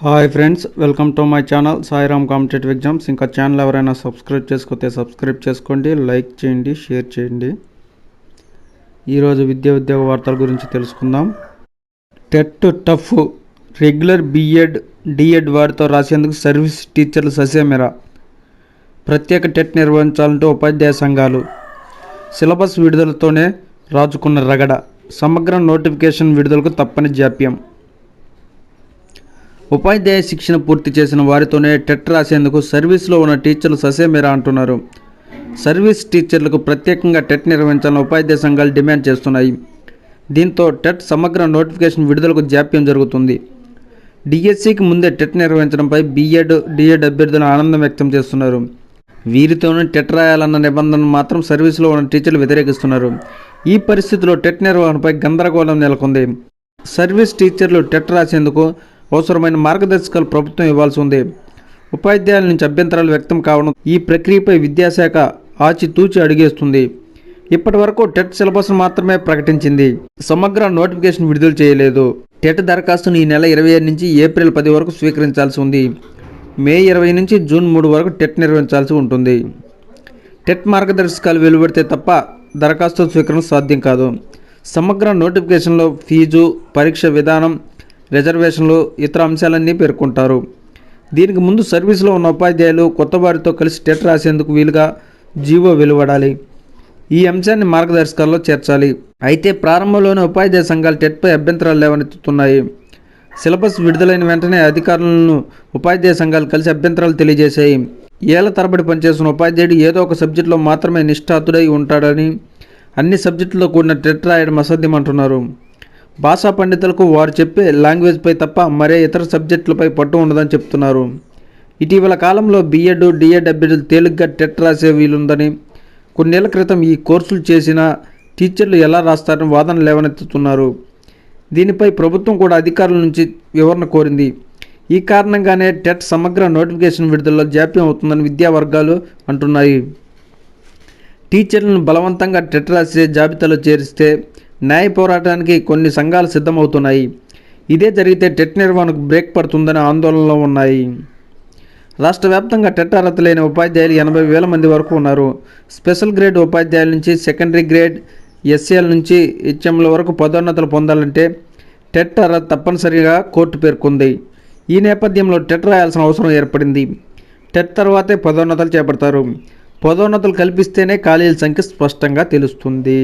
Hi friends, welcome to my channel Sairam competitive exams. ఇంకా channel ఎవరైనా subscribe చేసుకోతే subscribe చేసుకోండి, లైక్ చేయండి, షేర్ చేయండి. ఈరోజు విద్యా ఉద్యోగ వార్తల గురించి తెలుసుకుందాం. టెట్ టఫ్ రెగ్యులర్ బీఎడ్ డిఎడ్ వారితో రాసేందుకు సర్వీస్ టీచర్లు ససేమిరా. ప్రత్యేక టెట్ నిర్వహించాలంటూ ఉపాధ్యాయ సంఘాలు. సిలబస్ విడుదలతోనే రాజుకున్న రగడ. సమగ్ర నోటిఫికేషన్ విడుదలకు తప్పని జాప్యం. ఉపాధ్యాయ శిక్షణ పూర్తి చేసిన వారితోనే టెట్ రాసేందుకు సర్వీస్లో ఉన్న టీచర్లు ససేమిరా అంటున్నారు. సర్వీస్ టీచర్లకు ప్రత్యేకంగా టెట్ నిర్వహించాలని ఉపాధ్యాయ సంఘాలు డిమాండ్ చేస్తున్నాయి. దీంతో టెట్ సమగ్ర నోటిఫికేషన్ విడుదలకు జాప్యం జరుగుతుంది. డిఎస్సికి ముందే టెట్ నిర్వహించడంపై బీఎడ్ డిఎడ్ అభ్యర్థులు ఆనందం వ్యక్తం చేస్తున్నారు. వీరితోనే టెట్ రాయాలన్న నిబంధనను మాత్రం సర్వీస్లో ఉన్న టీచర్లు వ్యతిరేకిస్తున్నారు. ఈ పరిస్థితిలో టెట్ నిర్వహణపై గందరగోళం నెలకొంది. సర్వీస్ టీచర్లు టెట్ రాసేందుకు అవసరమైన మార్గదర్శకాలు ప్రభుత్వం ఇవ్వాల్సి ఉంది. ఉపాధ్యాయుల నుంచి అభ్యంతరాలు వ్యక్తం కావడం ఈ ప్రక్రియపై విద్యాశాఖ ఆచితూచి అడిగేస్తుంది. ఇప్పటి వరకు టెట్ సిలబస్ మాత్రమే ప్రకటించింది. సమగ్ర నోటిఫికేషన్ విడుదల చేయలేదు. టెట్ దరఖాస్తును ఈ నెల 27 నుంచి ఏప్రిల్ 10 వరకు స్వీకరించాల్సి ఉంది. మే 20 నుంచి జూన్ 3 వరకు టెట్ నిర్వహించాల్సి ఉంటుంది. టెట్ మార్గదర్శకాలు వెలువడితే తప్ప దరఖాస్తు స్వీకరణ సాధ్యం కాదు. సమగ్ర నోటిఫికేషన్లో ఫీజు, పరీక్ష విధానం, రిజర్వేషన్లు, ఇతర అంశాలన్నీ పేర్కొంటారు. దీనికి ముందు సర్వీసులో ఉన్న ఉపాధ్యాయులు కొత్త వారితో కలిసి టెట్ రాసేందుకు వీలుగా జీవో వెలువడాలి. ఈ అంశాన్ని మార్గదర్శకాల్లో చేర్చాలి. అయితే ప్రారంభంలోనే ఉపాధ్యాయ సంఘాలు టెట్పై అభ్యంతరాలు లేవనెత్తుతున్నాయి. సిలబస్ విడుదలైన వెంటనే అధికారులను ఉపాధ్యాయ సంఘాలు కలిసి అభ్యంతరాలు తెలియజేశాయి. ఏళ్ల తరబడి పనిచేస్తున్న ఉపాధ్యాయుడు ఏదో ఒక సబ్జెక్టులో మాత్రమే నిష్ఠాతుడై ఉంటాడని, అన్ని సబ్జెక్టుల్లో కూడిన టెట్ రాయడం అసాధ్యమంటున్నారు. భాషా పండితులకు వారు చెప్పే లాంగ్వేజ్పై తప్ప మరే ఇతర సబ్జెక్టులపై పట్టు ఉండదని చెప్తున్నారు. ఇటీవల కాలంలో బీఎడ్ డిఎడ్ అభ్యర్థులు తేలిగ్గా టెట్ రాసే వీలుందని, కొన్నేళ్ల క్రితం ఈ కోర్సులు చేసిన టీచర్లు ఎలా రాస్తారని వాదన లేవనెత్తుతున్నారు. దీనిపై ప్రభుత్వం కూడా అధికారుల నుంచి వివరణ కోరింది. ఈ కారణంగానే టెట్ సమగ్ర నోటిఫికేషన్ విడుదలలో జాప్యం అవుతుందని విద్యా వర్గాలు అంటున్నాయి. టీచర్లను బలవంతంగా టెట్ రాసే జాబితాలో చేరిస్తే న్యాయ పోరాటానికి కొన్ని సంఘాలు సిద్ధమవుతున్నాయి. ఇదే జరిగితే టెట్ నిర్వహణకు బ్రేక్ పడుతుందని ఆందోళనలో ఉన్నాయి. రాష్ట్ర వ్యాప్తంగా టెట్ అర్హత లేని ఉపాధ్యాయులు 80,000 మంది వరకు ఉన్నారు. స్పెషల్ గ్రేడ్ ఉపాధ్యాయుల నుంచి సెకండరీ గ్రేడ్, ఎస్ఏల నుంచి హెచ్ఎంల వరకు పదోన్నతులు పొందాలంటే టెట్ అర్హత తప్పనిసరిగా కోర్టు పేర్కొంది. ఈ నేపథ్యంలో టెట్ రాయాల్సిన అవసరం ఏర్పడింది. టెట్ తర్వాతే పదోన్నతులు చేపడతారు. పదోన్నతులు కల్పిస్తేనే ఖాళీల సంఖ్య స్పష్టంగా తెలుస్తుంది.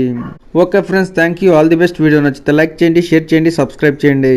Okay friends, thank you. All the best. Video నచ్చితే లైక్ చేయండి, షేర్ చేయండి, సబ్స్క్రైబ్ చేయండి.